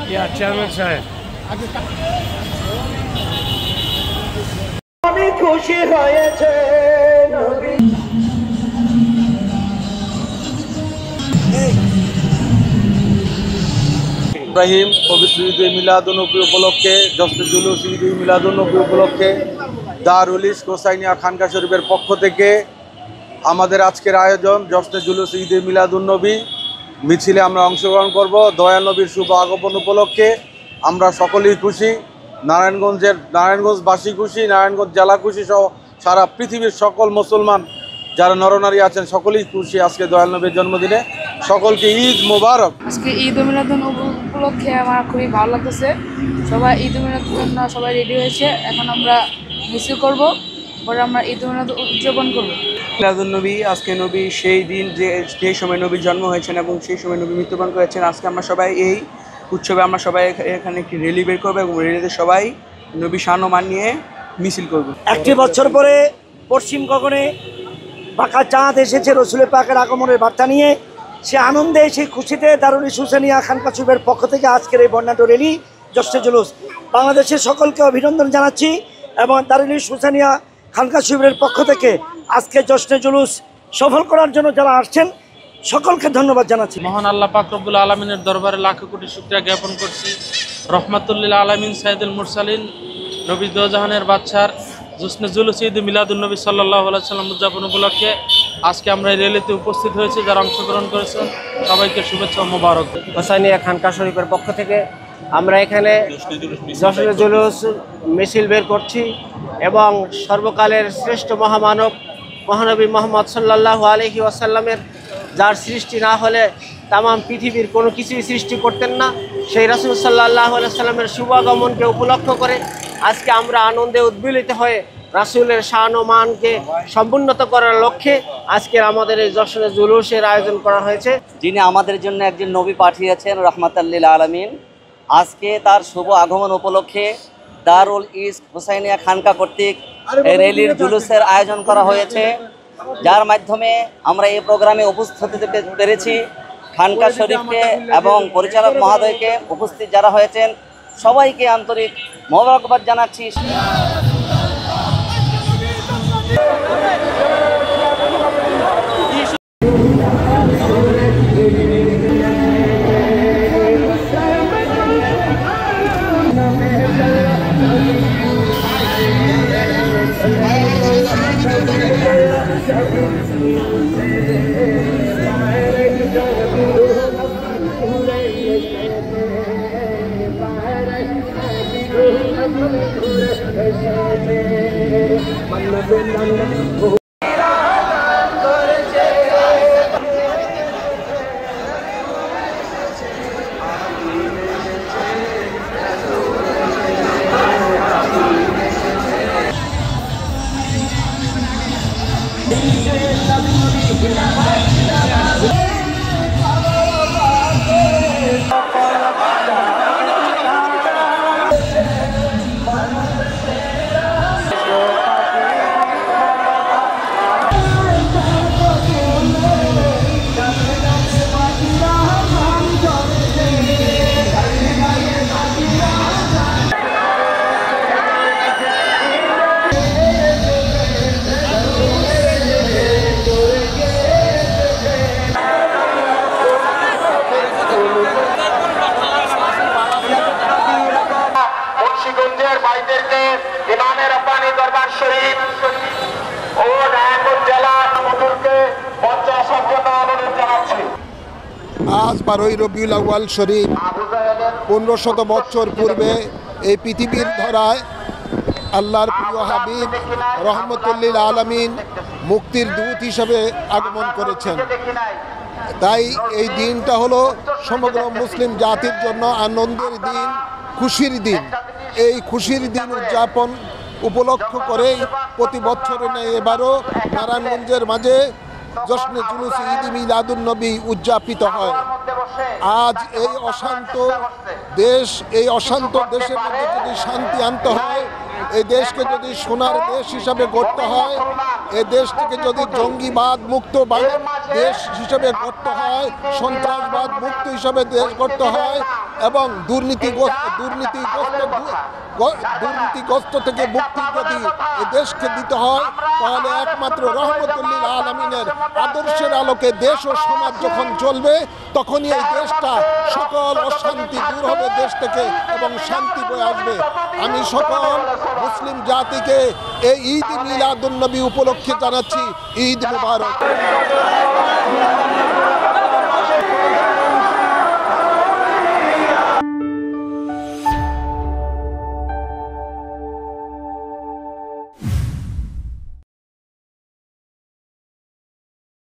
Chairman সাহেব আমি খুশি হয়েছে ইব্রাহিম পবিত্র ঈদে মিলাদুন্নবী উপলক্ষে জশ্নে জুলুস ঈদে মিলাদুন্নবী উপলক্ষে দারুল ইশক হোসাইনিয়া খানকা শরীফের পক্ষ থেকে আমাদের আজকের আয়োজন জশ্নে জুলুস ঈদে মিলাদুন্নবী মিছিলে আমরা অংশগ্রহণ করব। দয়াল নবীর শুভ আগমন উপলক্ষে আমরা সকলেই খুশি, নারায়ণগঞ্জবাসী খুশি, নারায়ণগঞ্জ জেলা খুশি সহ সারা পৃথিবীর সকল মুসলমান যারা নরনারী আছেন সকলেই খুশি আজকে দয়াল নবীর জন্মদিনে। সকলকে ঈদ মোবারক। আজকে ঈদ মিলাদুন উপলক্ষে আমার খুবই ভালো লাগতেছে। সবাই ঈদ মিলাদুন জন্য সবাই রেডি হয়েছে, এখন আমরা মিছিল করব, পরে আমরা ঈদ মিলাদ উদযাপন করব। মিলাদুন্নবী আজকে নবী সেই দিন যে সময় নবীর জন্ম হয়েছেন এবং সেই সময় নবী মৃত্যুবরণ করেছেন। আজকে আমরা সবাই এই উৎসবে আমরা সবাই এখানে একটি র্যালি বের করবো এবং র্যালিতে সবাই নবী শান ও মান নিয়ে মিছিল করব। একটি বছর পরে পশ্চিম গগনে বাঁকা চাঁদ এসেছে রসুলের পাকের আগমনের বার্তা নিয়ে। সে আনন্দে সেই খুশিতে দারুল ইশক হোসাইনিয়া খানকা শরীফের পক্ষ থেকে আজকের এই বর্ণাঢ্য র্যালি জশ্নে জুলুস বাংলাদেশের সকলকে অভিনন্দন জানাচ্ছি এবং দারুল ইশক হোসাইনিয়া খানকা শরীফের পক্ষ থেকে আজকে জশ্নে জুলুস সফল করার জন্য যারা আসছেন সকলকে ধন্যবাদ জানাচ্ছি। মহান আল্লাহ পাক রব্বুল আলমিনের দরবারে লাখ কোটি শুকরিয়া জ্ঞাপন করছি। রহমাতুল্লিল আলমিন সাইদুল মুরসালিন নবী দোজাহানের বাদশার জশ্নে জুলুস ঈদ মিলাদুন্নবী সাল্লাল্লাহু আলাইহি সাল্লাম উদযাপন উপলক্ষে আজকে আমরা এই র্যালিতে উপস্থিত হয়েছি। যারা অংশগ্রহণ করেছেন সবাইকে শুভেচ্ছা ও মোবারক। হোসাইনিয়া খানকা শরীফের পক্ষ থেকে আমরা এখানে জশ্নে জুলুস মিছিল বের করছি এবং সর্বকালের শ্রেষ্ঠ মহামানব মহানবী মোহাম্মদ সাল্লাল্লাহু আলাইহি ওয়াসাল্লামের যার সৃষ্টি না হলে তামাম পৃথিবীর কোনো কিছুই সৃষ্টি করতেন না, সেই রাসূল সাল্লাল্লাহু আলাইহি ওয়াসাল্লামের শুভ আগমনকে উপলক্ষ করে আজকে আমরা আনন্দে উদ্বেলিত হয়ে রাসূলের শান ও মানকে সমুন্নত করার লক্ষ্যে আজকের আমাদের এই জশ্নে জুলুসের আয়োজন করা হয়েছে। যিনি আমাদের জন্য একজন নবী পাঠিয়েছেন রহমাতুল্লিল আলামিন, আজকে তার শুভ আগমন উপলক্ষে দারুল ইশক হোসাইনিয়া খানকা কর্তৃক র্যালির জুলুসের আয়োজন করা হয়েছে, যার মাধ্যমে আমরা এই প্রোগ্রামে উপস্থিত হতে পেরেছি। খানকা শরীফকে এবং পরিচালক মহোদয়কে উপস্থিত যারা হয়েছেন সবাইকে আন্তরিক মোবারকবাদ জানাচ্ছি। ইমামের রব্বানী দরবার শরীফ ও নারায়ণগঞ্জ জেলা মন্দিরকে মঞ্চে আসার জন্য অনুরোধ জানাচ্ছি। আজ 12ই রবিউল আউয়াল শরীফ 1500 বছর পূর্বে এই পৃথিবীর ধরায় আল্লাহর প্রিয় হাবিব রহমতুল্লিল আলামিন মুক্তির দূত হিসাবে আগমন করেছেন। তাই এই দিনটা হলো সমগ্র মুসলিম জাতির জন্য আনন্দের দিন, খুশির দিন। এই খুশির দিন উদযাপন উপলক্ষ করে প্রতি বছরে নেই এবারও নারায়ণগঞ্জের মাঝে জশ্নে জুলুস ঈদ মিলাদুন্নবী উদযাপিত হয়। আজ এই অশান্ত দেশের মধ্যে যদি শান্তি আনতে হয়, এই দেশকে যদি সোনার দেশ হিসাবে গড়তে হয়, এই দেশটিকে যদি জঙ্গিবাদ মুক্ত দেশ হিসেবে করতে হয়, সন্ত্রাসবাদ মুক্ত হিসেবে দেশ করতে হয় এবং দুর্নীতিগ্রস্ত থেকে মুক্তি যদি এ দেশকে দিতে হয় তাহলে একমাত্র রহমতুল্লিল আলামিনের আদর্শের আলোকে দেশ ও সমাজ যখন চলবে তখনই এই দেশটা সকল অশান্তি দূর হবে দেশ থেকে এবং শান্তি বয়ে আসবে। আমি সকল মুসলিম জাতিকে এই ঈদ মিলাদুন নবী উপলক্ষে জানাচ্ছি ঈদ মুবারক।